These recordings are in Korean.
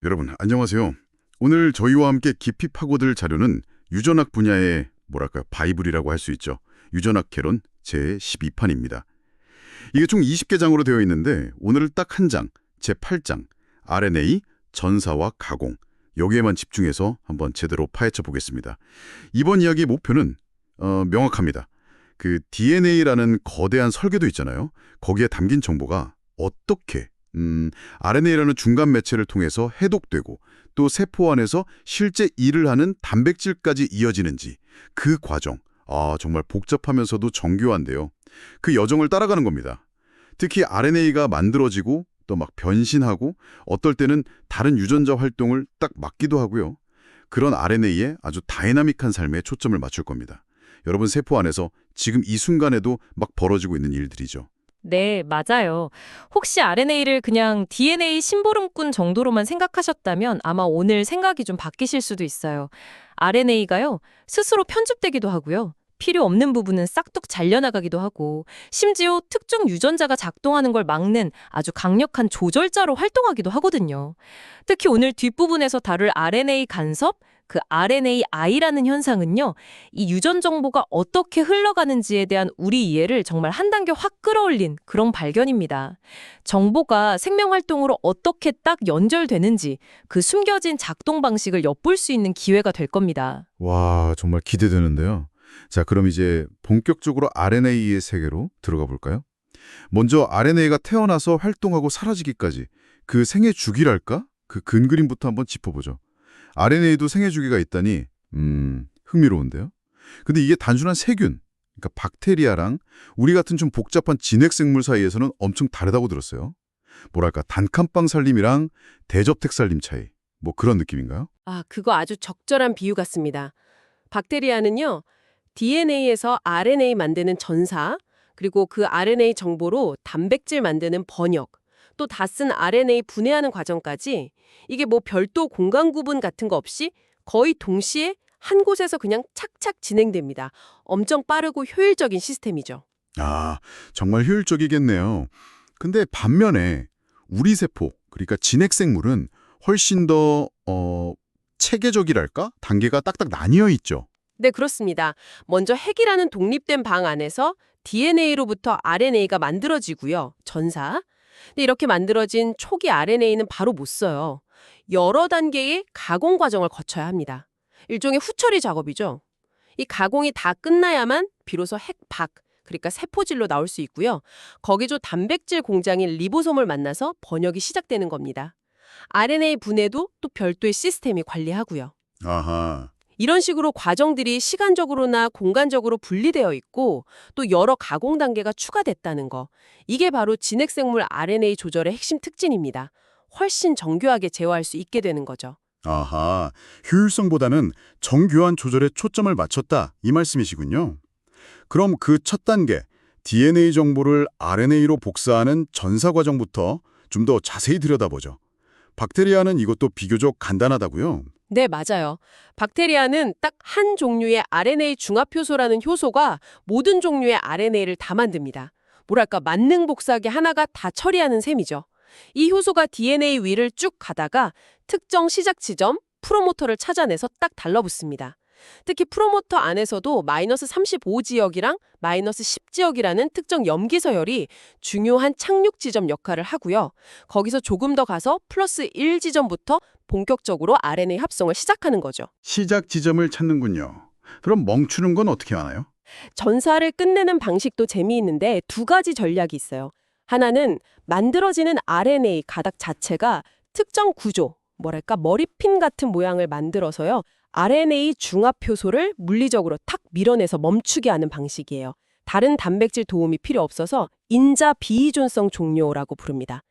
여러분, 안녕하세요. 오늘 저희와 함께 깊이 파고들 자료는 유전학 분야의 바이블이라고 할 수 있죠. 유전학 개론 제12판입니다. 이게 총 20개 장으로 되어 있는데 오늘은 딱 한 장, 제8장, RNA, 전사와 가공. 여기에만 집중해서 한번 제대로 파헤쳐 보겠습니다. 이번 이야기의 목표는 명확합니다. 그 DNA라는 거대한 설계도 있잖아요. 거기에 담긴 정보가 어떻게 RNA라는 중간 매체를 통해서 해독되고 또 세포 안에서 실제 일을 하는 단백질까지 이어지는지 그 과정, 정말 복잡하면서도 정교한데요. 그 여정을 따라가는 겁니다. 특히 RNA가 만들어지고 또 막 변신하고 어떨 때는 다른 유전자 활동을 딱 막기도 하고요. 그런 RNA의 아주 다이나믹한 삶에 초점을 맞출 겁니다. 여러분 세포 안에서 지금 이 순간에도 막 벌어지고 있는 일들이죠. 네, 맞아요. 혹시 RNA를 그냥 DNA 심부름꾼 정도로만 생각하셨다면 아마 오늘 생각이 좀 바뀌실 수도 있어요. RNA가요, 스스로 편집되기도 하고요. 필요 없는 부분은 싹둑 잘려나가기도 하고, 심지어 특정 유전자가 작동하는 걸 막는 아주 강력한 조절자로 활동하기도 하거든요. 특히 오늘 뒷부분에서 다룰 RNA 간섭, 그 RNAI라는 현상은요, 이 유전 정보가 어떻게 흘러가는지에 대한 우리 이해를 정말 한 단계 확 끌어올린 그런 발견입니다. 정보가 생명 활동으로 어떻게 딱 연결되는지 그 숨겨진 작동 방식을 엿볼 수 있는 기회가 될 겁니다. 와, 정말 기대되는데요. 자, 그럼 이제 본격적으로 RNA의 세계로 들어가 볼까요? 먼저 RNA가 태어나서 활동하고 사라지기까지 그 생애 주기랄까? 그 근그림부터 한번 짚어보죠. RNA도 생애 주기가 있다니, 흥미로운데요? 근데 이게 단순한 세균, 그러니까 박테리아랑 우리 같은 좀 복잡한 진핵생물 사이에서는 엄청 다르다고 들었어요. 뭐랄까, 단칸방 살림이랑 대저택 살림 차이, 뭐 그런 느낌인가요? 그거 아주 적절한 비유 같습니다. 박테리아는요, DNA에서 RNA 만드는 전사, 그리고 그 RNA 정보로 단백질 만드는 번역, 또 다 쓴 RNA 분해하는 과정까지 이게 뭐 별도 공간 구분 같은 거 없이 거의 동시에 한 곳에서 그냥 착착 진행됩니다. 엄청 빠르고 효율적인 시스템이죠. 정말 효율적이겠네요. 근데 반면에 우리 세포, 그러니까 진핵생물은 훨씬 더 체계적이랄까? 단계가 딱딱 나뉘어 있죠. 네, 그렇습니다. 먼저 핵이라는 독립된 방 안에서 DNA로부터 RNA가 만들어지고요. 전사. 근데 이렇게 만들어진 초기 RNA는 바로 못 써요. 여러 단계의 가공 과정을 거쳐야 합니다. 일종의 후처리 작업이죠. 이 가공이 다 끝나야만 비로소 핵박, 그러니까 세포질로 나올 수 있고요. 거기서 단백질 공장인 리보솜을 만나서 번역이 시작되는 겁니다. RNA 분해도 또 별도의 시스템이 관리하고요. 아하. 이런 식으로 과정들이 시간적으로나 공간적으로 분리되어 있고 또 여러 가공 단계가 추가됐다는 거. 이게 바로 진핵생물 RNA 조절의 핵심 특징입니다. 훨씬 정교하게 제어할 수 있게 되는 거죠. 아하, 효율성보다는 정교한 조절에 초점을 맞췄다 이 말씀이시군요. 그럼 그 첫 단계, DNA 정보를 RNA로 복사하는 전사 과정부터 좀 더 자세히 들여다보죠. 박테리아는 이것도 비교적 간단하다고요? 네, 맞아요. 박테리아는 딱 한 종류의 RNA 중합효소라는 효소가 모든 종류의 RNA를 다 만듭니다. 뭐랄까, 만능 복사기 하나가 다 처리하는 셈이죠. 이 효소가 DNA 위를 쭉 가다가 특정 시작 지점, 프로모터를 찾아내서 딱 달라붙습니다. 특히 프로모터 안에서도 마이너스 35지역이랑 마이너스 10지역이라는 특정 염기서열이 중요한 착륙 지점 역할을 하고요. 거기서 조금 더 가서 플러스 1지점부터 본격적으로 RNA 합성을 시작하는 거죠. 시작 지점을 찾는군요. 그럼 멈추는 건 어떻게 하나요? 전사를 끝내는 방식도 재미있는데 두 가지 전략이 있어요. 하나는 만들어지는 RNA 가닥 자체가 특정 구조, 뭐랄까 머리핀 같은 모양을 만들어서요. RNA 중합효소를 물리적으로 탁 밀어내서 멈추게 하는 방식이에요. 다른 단백질 도움이 필요 없어서 인자 비이존성 종료라고 부릅니다.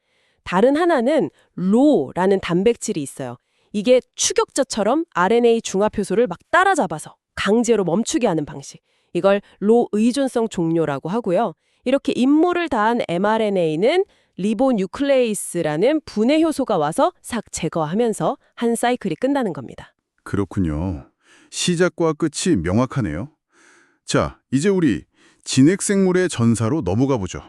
다른 하나는 로라는 단백질이 있어요. 이게 추격자처럼 RNA 중합효소를 막 따라잡아서 강제로 멈추게 하는 방식. 이걸 로 의존성 종료라고 하고요. 이렇게 임무를 다한 mRNA는 리보뉴클레이스라는 분해 효소가 와서 싹 제거하면서 한 사이클이 끝나는 겁니다. 그렇군요. 시작과 끝이 명확하네요. 자, 이제 우리 진핵생물의 전사로 넘어가 보죠.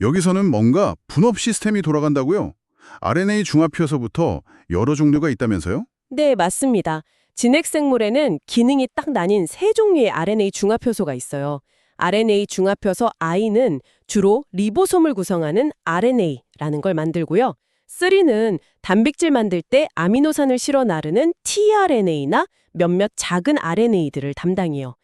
여기서는 뭔가 분업 시스템이 돌아간다고요? RNA 중합효소부터 여러 종류가 있다면서요? 네, 맞습니다. 진핵생물에는 기능이 딱 나뉜 세 종류의 RNA 중합효소가 있어요. RNA 중합효소 I는 주로 리보솜을 구성하는 RNA라는 걸 만들고요. 3는 단백질 만들 때 아미노산을 실어 나르는 tRNA나 몇몇 작은 RNA들을 담당해요.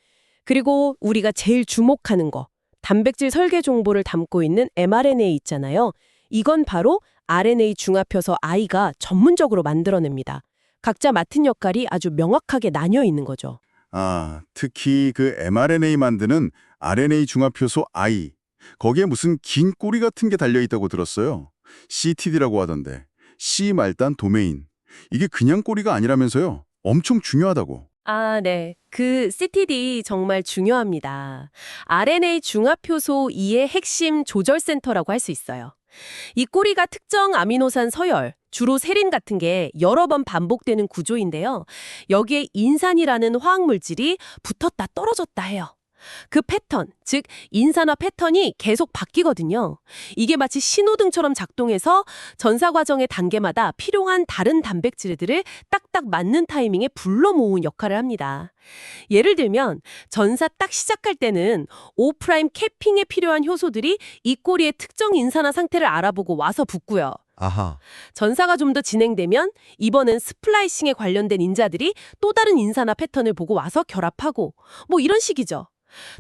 그리고 우리가 제일 주목하는 거, 단백질 설계 정보를 담고 있는 mRNA 있잖아요. 이건 바로 RNA 중합효소 I가 전문적으로 만들어냅니다. 각자 맡은 역할이 아주 명확하게 나뉘어 있는 거죠. 아, 특히 그 mRNA 만드는 RNA 중합효소 I. 거기에 무슨 긴 꼬리 같은 게 달려있다고 들었어요. CTD라고 하던데. C 말단 도메인. 이게 그냥 꼬리가 아니라면서요. 엄청 중요하다고. 아, 네. 그 CTD 정말 중요합니다. RNA 중합효소 2의 핵심 조절센터라고 할 수 있어요. 이 꼬리가 특정 아미노산 서열, 주로 세린 같은 게 여러 번 반복되는 구조인데요. 여기에 인산이라는 화학물질이 붙었다 떨어졌다 해요. 그 패턴, 즉 인산화 패턴이 계속 바뀌거든요. 이게 마치 신호등처럼 작동해서 전사 과정의 단계마다 필요한 다른 단백질들을 딱딱 맞는 타이밍에 불러 모은 역할을 합니다. 예를 들면 전사 딱 시작할 때는 O' 캐핑에 필요한 효소들이 이 꼬리의 특정 인산화 상태를 알아보고 와서 붙고요. 아하. 전사가 좀 더 진행되면 이번엔 스플라이싱에 관련된 인자들이 또 다른 인산화 패턴을 보고 와서 결합하고 뭐 이런 식이죠.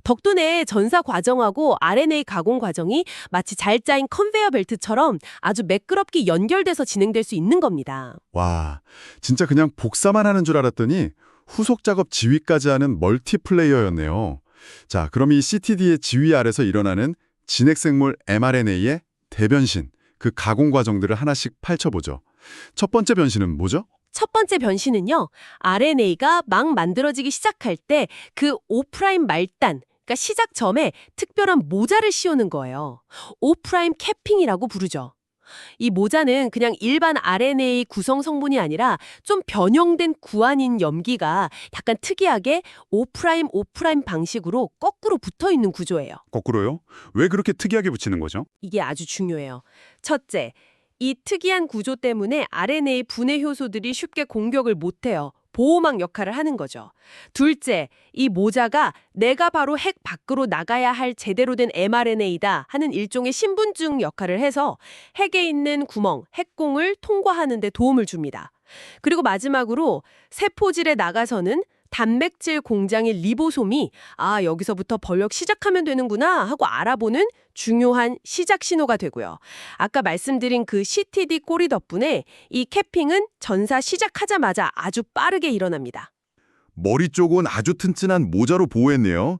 덕분에 전사 과정하고 RNA 가공 과정이 마치 잘 짜인 컨베이어 벨트처럼 아주 매끄럽게 연결돼서 진행될 수 있는 겁니다. 와, 진짜 그냥 복사만 하는 줄 알았더니 후속 작업 지휘까지 하는 멀티플레이어였네요. 자, 그럼 이 CTD의 지휘 아래서 일어나는 진핵생물 mRNA의 대변신, 그 가공 과정들을 하나씩 펼쳐보죠. 첫 번째 변신은 뭐죠? 첫 번째 변신은요, RNA가 막 만들어지기 시작할 때 그 O' 말단, 그러니까 시작점에 특별한 모자를 씌우는 거예요. O' 캐핑이라고 부르죠. 이 모자는 그냥 일반 RNA 구성 성분이 아니라 좀 변형된 구안인 염기가 약간 특이하게 O', O' 방식으로 거꾸로 붙어 있는 구조예요. 거꾸로요? 왜 그렇게 특이하게 붙이는 거죠? 이게 아주 중요해요. 첫째, 이 특이한 구조 때문에 RNA 분해 효소들이 쉽게 공격을 못해요. 보호막 역할을 하는 거죠. 둘째, 이 모자가 내가 바로 핵 밖으로 나가야 할 제대로 된 mRNA다 하는 일종의 신분증 역할을 해서 핵에 있는 구멍, 핵공을 통과하는 데 도움을 줍니다. 그리고 마지막으로 세포질에 나가서는 단백질 공장의 리보솜이 여기서부터 번역 시작하면 되는구나 하고 알아보는 중요한 시작 신호가 되고요. 아까 말씀드린 그 CTD 꼬리 덕분에 이 캐핑은 전사 시작하자마자 아주 빠르게 일어납니다. 머리 쪽은 아주 튼튼한 모자로 보호했네요.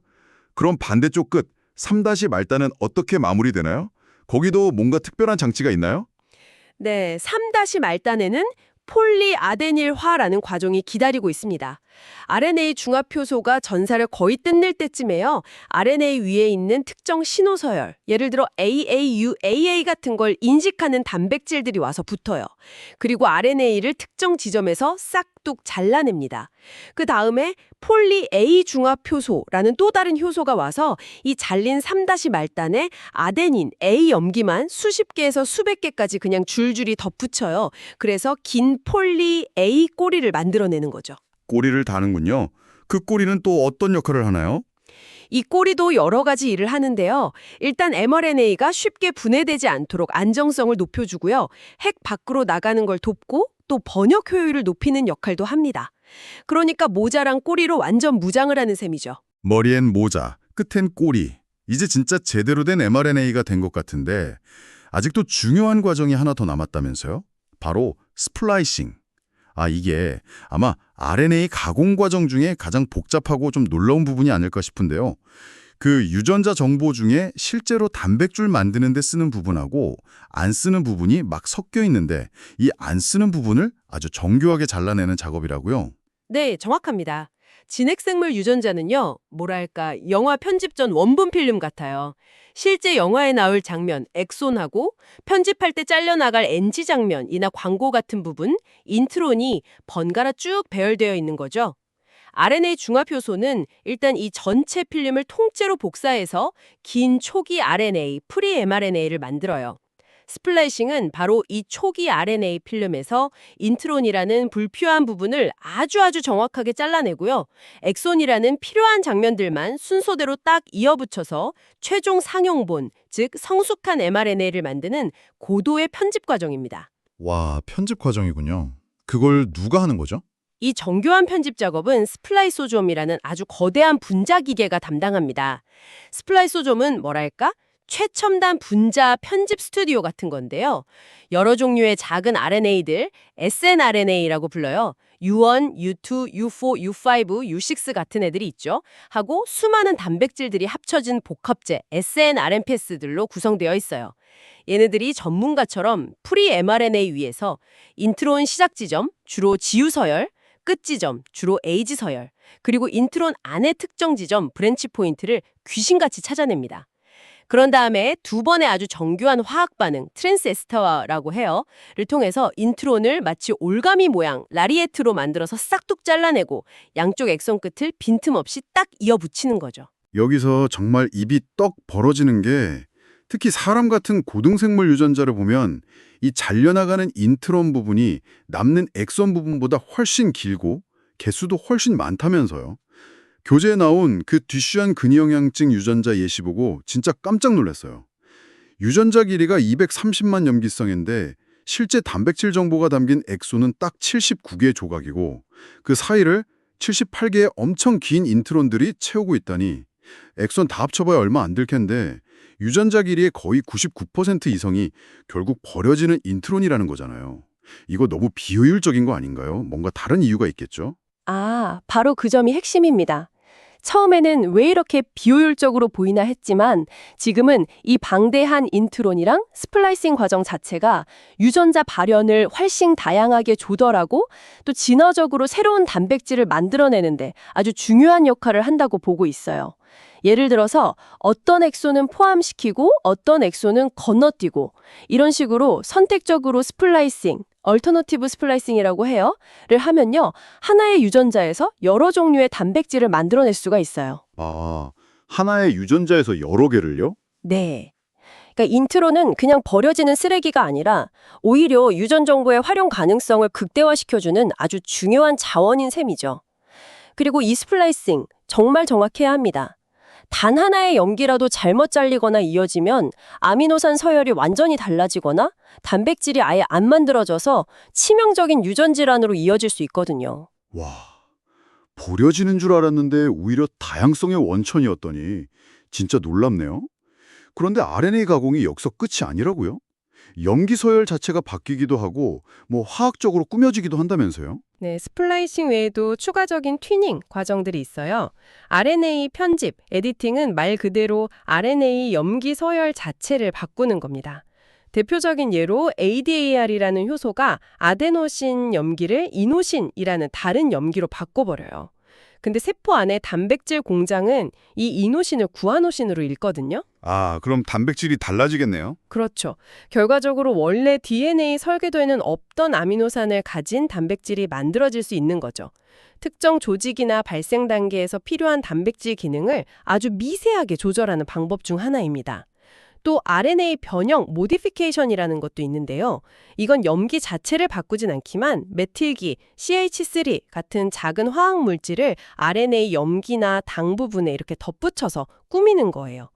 그럼 반대쪽 끝, 3- 말단은 어떻게 마무리되나요? 거기도 뭔가 특별한 장치가 있나요? 네, 3- 말단에는 폴리아데닐화라는 과정이 기다리고 있습니다. RNA 중합효소가 전사를 거의 끝낼 때쯤에요. RNA 위에 있는 특정 신호서열, 예를 들어 AAU, AA 같은 걸 인식하는 단백질들이 와서 붙어요. 그리고 RNA를 특정 지점에서 싹둑 잘라냅니다. 그 다음에 폴리 A 중합효소라는 또 다른 효소가 와서 이 잘린 3- 말단에 아데닌 A 염기만 수십 개에서 수백 개까지 그냥 줄줄이 덧붙여요. 그래서 긴 폴리 A 꼬리를 만들어내는 거죠. 꼬리를 다는군요. 그 꼬리는 또 어떤 역할을 하나요? 이 꼬리도 여러 가지 일을 하는데요. 일단 mRNA가 쉽게 분해되지 않도록 안정성을 높여주고요. 핵 밖으로 나가는 걸 돕고 또 번역 효율을 높이는 역할도 합니다. 그러니까 모자랑 꼬리로 완전 무장을 하는 셈이죠. 머리엔 모자, 끝엔 꼬리. 이제 진짜 제대로 된 mRNA가 된 것 같은데 아직도 중요한 과정이 하나 더 남았다면서요? 바로 스플라이싱. 이게 아마 RNA 가공 과정 중에 가장 복잡하고 좀 놀라운 부분이 아닐까 싶은데요. 그 유전자 정보 중에 실제로 단백질 만드는 데 쓰는 부분하고 안 쓰는 부분이 막 섞여 있는데 이 안 쓰는 부분을 아주 정교하게 잘라내는 작업이라고요. 네, 정확합니다. 진핵생물 유전자는요, 뭐랄까, 영화 편집 전 원본 필름 같아요. 실제 영화에 나올 장면, 액손하고 편집할 때 잘려나갈 NG 장면이나 광고 같은 부분, 인트론이 번갈아 쭉 배열되어 있는 거죠. RNA 중합효소는 일단 이 전체 필름을 통째로 복사해서 긴 초기 RNA, 프리 mRNA를 만들어요. 스플라이싱은 바로 이 초기 RNA 필름에서 인트론이라는 불필요한 부분을 아주 정확하게 잘라내고요. 엑손이라는 필요한 장면들만 순서대로 딱 이어붙여서 최종 상용본, 즉 성숙한 mRNA를 만드는 고도의 편집 과정입니다. 와, 편집 과정이군요. 그걸 누가 하는 거죠? 이 정교한 편집 작업은 스플라이소솜이라는 아주 거대한 분자 기계가 담당합니다. 스플라이소솜은 뭐랄까? 최첨단 분자 편집 스튜디오 같은 건데요. 여러 종류의 작은 RNA들, snRNA라고 불러요. U1, U2, U4, U5, U6 같은 애들이 있죠. 하고 수많은 단백질들이 합쳐진 복합체 snRNPs들로 구성되어 있어요. 얘네들이 전문가처럼 프리-mRNA 위에서 인트론 시작 지점, 주로 지우 서열, 끝 지점, 주로 에이지 서열, 그리고 인트론 안의 특정 지점, 브랜치 포인트를 귀신같이 찾아냅니다. 그런 다음에 두 번의 아주 정교한 화학 반응, 트랜스에스터라고 해요.를 통해서 인트론을 마치 올가미 모양, 라리에트로 만들어서 싹둑 잘라내고 양쪽 엑선 끝을 빈틈없이 딱 이어붙이는 거죠. 여기서 정말 입이 떡 벌어지는 게 특히 사람 같은 고등생물 유전자를 보면 이 잘려나가는 인트론 부분이 남는 엑선 부분보다 훨씬 길고 개수도 훨씬 많다면서요. 교재에 나온 그 뒤슈안 근위영양증 유전자 예시 보고 진짜 깜짝 놀랐어요. 유전자 길이가 230만 염기성인데 실제 단백질 정보가 담긴 엑소는 딱 79개의 조각이고 그 사이를 78개의 엄청 긴 인트론들이 채우고 있다니 엑선 다 합쳐봐야 얼마 안 될 텐데 유전자 길이의 거의 99% 이상이 결국 버려지는 인트론이라는 거잖아요. 이거 너무 비효율적인 거 아닌가요? 뭔가 다른 이유가 있겠죠? 아, 바로 그 점이 핵심입니다. 처음에는 왜 이렇게 비효율적으로 보이나 했지만 지금은 이 방대한 인트론이랑 스플라이싱 과정 자체가 유전자 발현을 훨씬 다양하게 조절하고 또 진화적으로 새로운 단백질을 만들어내는데 아주 중요한 역할을 한다고 보고 있어요. 예를 들어서 어떤 엑소는 포함시키고 어떤 엑소는 건너뛰고 이런 식으로 선택적으로 스플라이싱, 얼터너티브 스플라이싱이라고 해요.를 하면요. 하나의 유전자에서 여러 종류의 단백질을 만들어낼 수가 있어요. 아, 하나의 유전자에서 여러 개를요? 네. 그러니까 인트로는 그냥 버려지는 쓰레기가 아니라 오히려 유전 정보의 활용 가능성을 극대화시켜주는 아주 중요한 자원인 셈이죠. 그리고 이 스플라이싱 정말 정확해야 합니다. 단 하나의 염기라도 잘못 잘리거나 이어지면 아미노산 서열이 완전히 달라지거나 단백질이 아예 안 만들어져서 치명적인 유전 질환으로 이어질 수 있거든요. 와, 버려지는 줄 알았는데 오히려 다양성의 원천이었더니 진짜 놀랍네요. 그런데 RNA 가공이 여기서 끝이 아니라고요? 염기 서열 자체가 바뀌기도 하고 화학적으로 꾸며지기도 한다면서요? 네, 스플라이싱 외에도 추가적인 튜닝 과정들이 있어요. RNA 편집, 에디팅은 말 그대로 RNA 염기 서열 자체를 바꾸는 겁니다. 대표적인 예로 ADAR이라는 효소가 아데노신 염기를 이노신이라는 다른 염기로 바꿔버려요. 근데 세포 안에 단백질 공장은 이 이노신을 구아노신으로 읽거든요. 아, 그럼 단백질이 달라지겠네요? 그렇죠. 결과적으로 원래 DNA 설계도에는 없던 아미노산을 가진 단백질이 만들어질 수 있는 거죠. 특정 조직이나 발생 단계에서 필요한 단백질 기능을 아주 미세하게 조절하는 방법 중 하나입니다. 또 RNA 변형, 모디피케이션이라는 것도 있는데요. 이건 염기 자체를 바꾸진 않지만 메틸기, CH3 같은 작은 화학 물질을 RNA 염기나 당 부분에 이렇게 덧붙여서 꾸미는 거예요.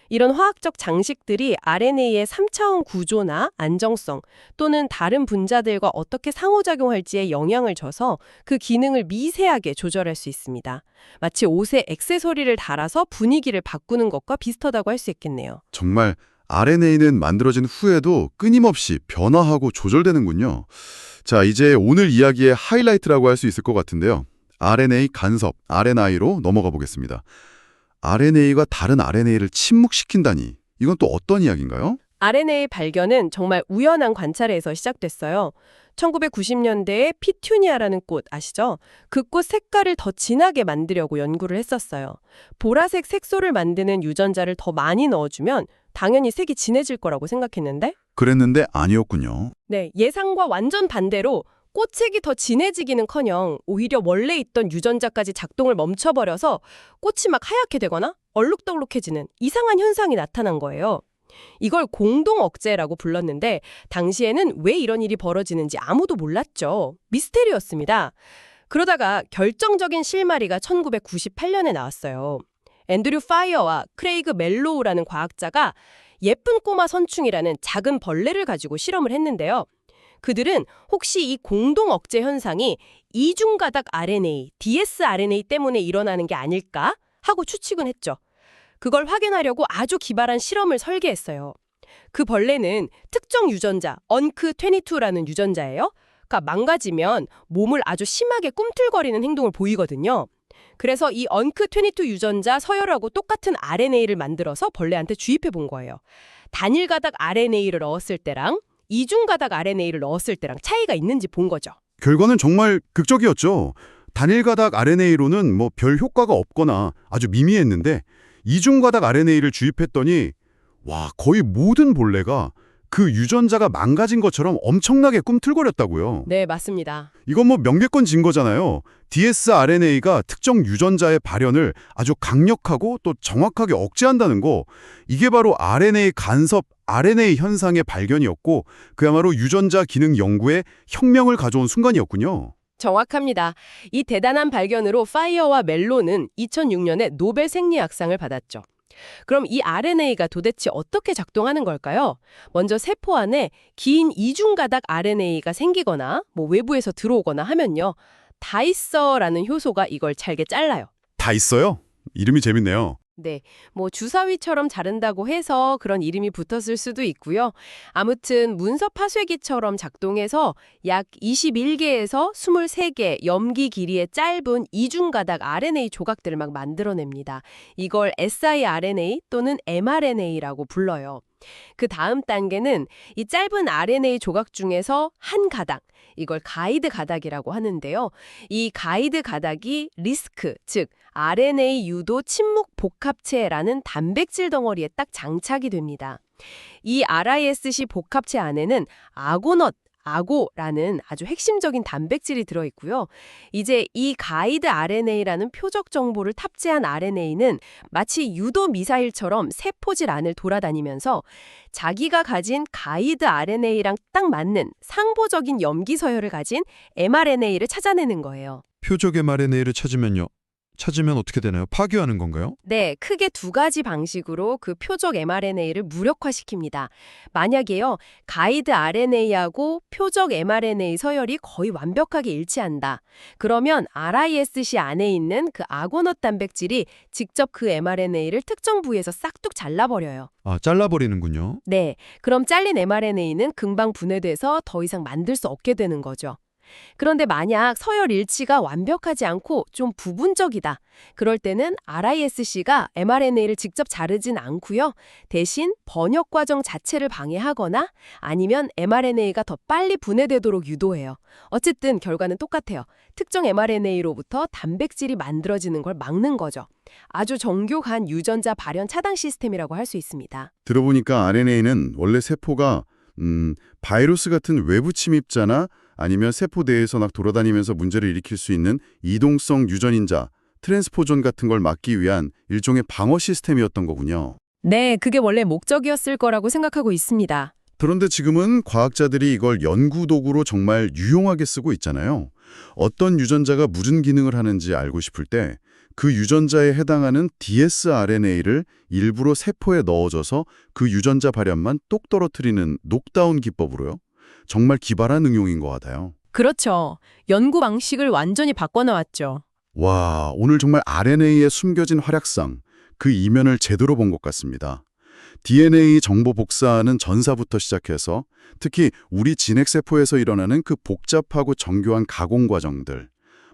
이런 화학적 장식들이 RNA의 3차원 구조나 안정성 또는 다른 분자들과 어떻게 상호작용할지에 영향을 줘서 그 기능을 미세하게 조절할 수 있습니다. 마치 옷에 액세서리를 달아서 분위기를 바꾸는 것과 비슷하다고 할 수 있겠네요. 정말 RNA는 만들어진 후에도 끊임없이 변화하고 조절되는군요. 자, 이제 오늘 이야기의 하이라이트라고 할 수 있을 것 같은데요. RNA 간섭, RNI로 넘어가 보겠습니다. RNA가 다른 RNA를 침묵시킨다니, 이건 또 어떤 이야기인가요? RNA 발견은 정말 우연한 관찰에서 시작됐어요. 1990년대에 피투니아라는 꽃 아시죠? 그 꽃 색깔을 더 진하게 만들려고 연구를 했었어요. 보라색 색소를 만드는 유전자를 더 많이 넣어주면 당연히 색이 진해질 거라고 생각했는데 그랬는데 아니었군요. 네, 예상과 완전 반대로 꽃색이 더 진해지기는커녕 오히려 원래 있던 유전자까지 작동을 멈춰버려서 꽃이 막 하얗게 되거나 얼룩덜룩해지는 이상한 현상이 나타난 거예요. 이걸 공동 억제라고 불렀는데 당시에는 왜 이런 일이 벌어지는지 아무도 몰랐죠. 미스테리였습니다. 그러다가 결정적인 실마리가 1998년에 나왔어요. 앤드류 파이어와 크레이그 멜로우라는 과학자가 예쁜 꼬마 선충이라는 작은 벌레를 가지고 실험을 했는데요. 그들은 혹시 이 공동 억제 현상이 이중가닥 RNA, dsRNA 때문에 일어나는 게 아닐까 하고 추측은 했죠. 그걸 확인하려고 아주 기발한 실험을 설계했어요. 그 벌레는 특정 유전자, UNC22라는 유전자예요. 그러니까 망가지면 몸을 아주 심하게 꿈틀거리는 행동을 보이거든요. 그래서 이 UNC22 유전자 서열하고 똑같은 RNA를 만들어서 벌레한테 주입해 본 거예요. 단일 가닥 RNA를 넣었을 때랑 이중 가닥 RNA를 넣었을 때랑 차이가 있는지 본 거죠. 결과는 정말 극적이었죠. 단일 가닥 RNA로는 뭐 별 효과가 없거나 아주 미미했는데 이중 가닥 RNA를 주입했더니 와, 거의 모든 벌레가 그 유전자가 망가진 것처럼 엄청나게 꿈틀거렸다고요. 네, 맞습니다. 이건 뭐 명백한 증거잖아요. dsRNA가 특정 유전자의 발현을 아주 강력하고 또 정확하게 억제한다는 거, 이게 바로 RNA 간섭, RNA 현상의 발견이었고 그야말로 유전자 기능 연구에 혁명을 가져온 순간이었군요. 정확합니다. 이 대단한 발견으로 파이어와 멜로는 2006년에 노벨 생리학상을 받았죠. 그럼 이 RNA가 도대체 어떻게 작동하는 걸까요? 먼저 세포 안에 긴 이중가닥 RNA가 생기거나 뭐 외부에서 들어오거나 하면요. 다이서라는 효소가 이걸 잘게 잘라요. 다 있어요? 이름이 재밌네요. 네, 뭐 주사위처럼 자른다고 해서 그런 이름이 붙었을 수도 있고요. 아무튼 문서 파쇄기처럼 작동해서 약 21개에서 23개 염기 길이의 짧은 이중가닥 RNA 조각들을 막 만들어냅니다. 이걸 siRNA 또는 mRNA라고 불러요. 그 다음 단계는 이 짧은 RNA 조각 중에서 한 가닥, 이걸 가이드 가닥이라고 하는데요. 이 가이드 가닥이 리스크, 즉 RNA 유도 침묵 복합체라는 단백질 덩어리에 딱 장착이 됩니다. 이 RISC 복합체 안에는 아고라는 아주 핵심적인 단백질이 들어있고요. 이제 이 가이드 RNA라는 표적 정보를 탑재한 RNA는 마치 유도 미사일처럼 세포질 안을 돌아다니면서 자기가 가진 가이드 RNA랑 딱 맞는 상보적인 염기 서열을 가진 mRNA를 찾아내는 거예요. 표적 mRNA를 찾으면 어떻게 되나요? 파괴하는 건가요? 네, 크게 두 가지 방식으로 그 표적 mRNA를 무력화시킵니다. 만약에요, 가이드 RNA하고 표적 mRNA 서열이 거의 완벽하게 일치한다. 그러면 RISC 안에 있는 그 아고넛 단백질이 직접 그 mRNA를 특정 부위에서 싹둑 잘라버려요. 아, 잘라버리는군요. 네, 그럼 잘린 mRNA는 금방 분해돼서 더 이상 만들 수 없게 되는 거죠. 그런데 만약 서열 일치가 완벽하지 않고 좀 부분적이다. 그럴 때는 RISC가 mRNA를 직접 자르진 않고요. 대신 번역 과정 자체를 방해하거나 아니면 mRNA가 더 빨리 분해되도록 유도해요. 어쨌든 결과는 똑같아요. 특정 mRNA로부터 단백질이 만들어지는 걸 막는 거죠. 아주 정교한 유전자 발현 차단 시스템이라고 할 수 있습니다. 들어보니까 RNA는 원래 세포가 바이러스 같은 외부 침입자나 아니면 세포 내에서 막 돌아다니면서 문제를 일으킬 수 있는 이동성 유전인자, 트랜스포존 같은 걸 막기 위한 일종의 방어 시스템이었던 거군요. 네, 그게 원래 목적이었을 거라고 생각하고 있습니다. 그런데 지금은 과학자들이 이걸 연구 도구로 정말 유용하게 쓰고 있잖아요. 어떤 유전자가 무슨 기능을 하는지 알고 싶을 때 그 유전자에 해당하는 dsRNA를 일부러 세포에 넣어줘서 그 유전자 발현만 똑 떨어뜨리는 녹다운 기법으로요. 정말 기발한 응용인 것 같아요. 그렇죠. 연구 방식을 완전히 바꿔놓았죠. 와, 오늘 정말 RNA의 숨겨진 활약상, 그 이면을 제대로 본 것 같습니다. DNA 정보 복사하는 전사부터 시작해서 특히 우리 진핵세포에서 일어나는 그 복잡하고 정교한 가공 과정들,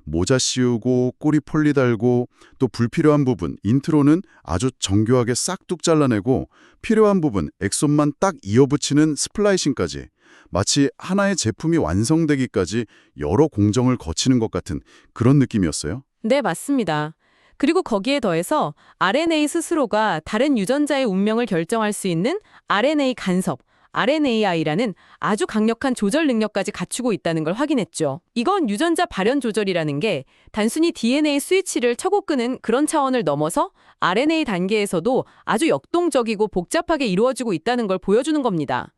모자 씌우고 꼬리 폴리 달고 또 불필요한 부분, 인트로는 아주 정교하게 싹둑 잘라내고 필요한 부분, 엑손만 딱 이어붙이는 스플라이싱까지 마치 하나의 제품이 완성되기까지 여러 공정을 거치는 것 같은 그런 느낌이었어요. 네, 맞습니다. 그리고 거기에 더해서 RNA 스스로가 다른 유전자의 운명을 결정할 수 있는 RNA 간섭, RNAI라는 아주 강력한 조절 능력까지 갖추고 있다는 걸 확인했죠. 이건 유전자 발현 조절이라는 게 단순히 DNA 스위치를 켜고 끄는 그런 차원을 넘어서 RNA 단계에서도 아주 역동적이고 복잡하게 이루어지고 있다는 걸 보여주는 겁니다.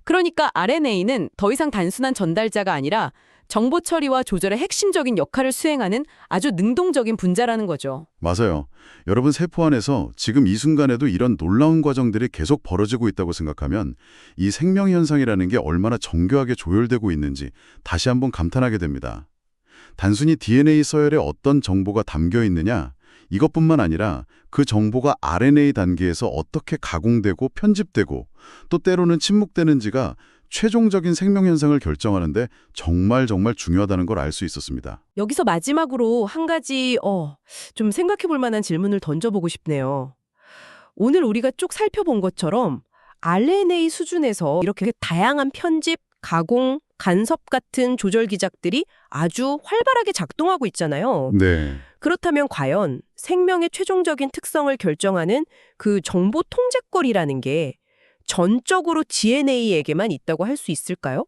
그러니까 RNA는 더 이상 단순한 전달자가 아니라 정보 처리와 조절의 핵심적인 역할을 수행하는 아주 능동적인 분자라는 거죠. 맞아요. 여러분 세포 안에서 지금 이 순간에도 이런 놀라운 과정들이 계속 벌어지고 있다고 생각하면 이 생명 현상이라는 게 얼마나 정교하게 조율되고 있는지 다시 한번 감탄하게 됩니다. 단순히 DNA 서열에 어떤 정보가 담겨 있느냐 이것뿐만 아니라 그 정보가 RNA 단계에서 어떻게 가공되고 편집되고 또 때로는 침묵되는지가 최종적인 생명 현상을 결정하는데 정말 중요하다는 걸 알 수 있었습니다. 여기서 마지막으로 한 가지 좀 생각해 볼 만한 질문을 던져보고 싶네요. 오늘 우리가 쭉 살펴본 것처럼 RNA 수준에서 이렇게 다양한 편집, 가공, 간섭 같은 조절 기작들이 아주 활발하게 작동하고 있잖아요. 네. 그렇다면 과연 생명의 최종적인 특성을 결정하는 그 정보 통제권이라는 게 전적으로 DNA에게만 있다고 할 수 있을까요?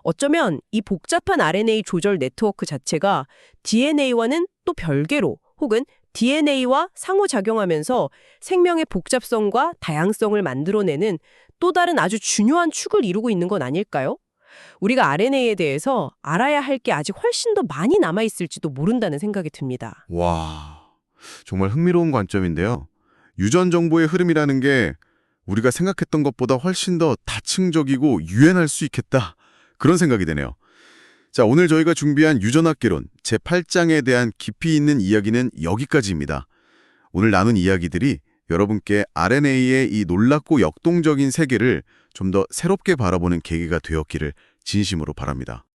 어쩌면 이 복잡한 RNA 조절 네트워크 자체가 DNA와는 또 별개로 혹은 DNA와 상호작용하면서 생명의 복잡성과 다양성을 만들어내는 또 다른 아주 중요한 축을 이루고 있는 건 아닐까요? 우리가 RNA에 대해서 알아야 할 게 아직 훨씬 더 많이 남아있을지도 모른다는 생각이 듭니다. 와, 정말 흥미로운 관점인데요. 유전 정보의 흐름이라는 게 우리가 생각했던 것보다 훨씬 더 다층적이고 유연할 수 있겠다. 그런 생각이 되네요. 자, 오늘 저희가 준비한 유전학개론 제8장에 대한 깊이 있는 이야기는 여기까지입니다. 오늘 나눈 이야기들이 여러분께 RNA의 이 놀랍고 역동적인 세계를 좀 더 새롭게 바라보는 계기가 되었기를 진심으로 바랍니다.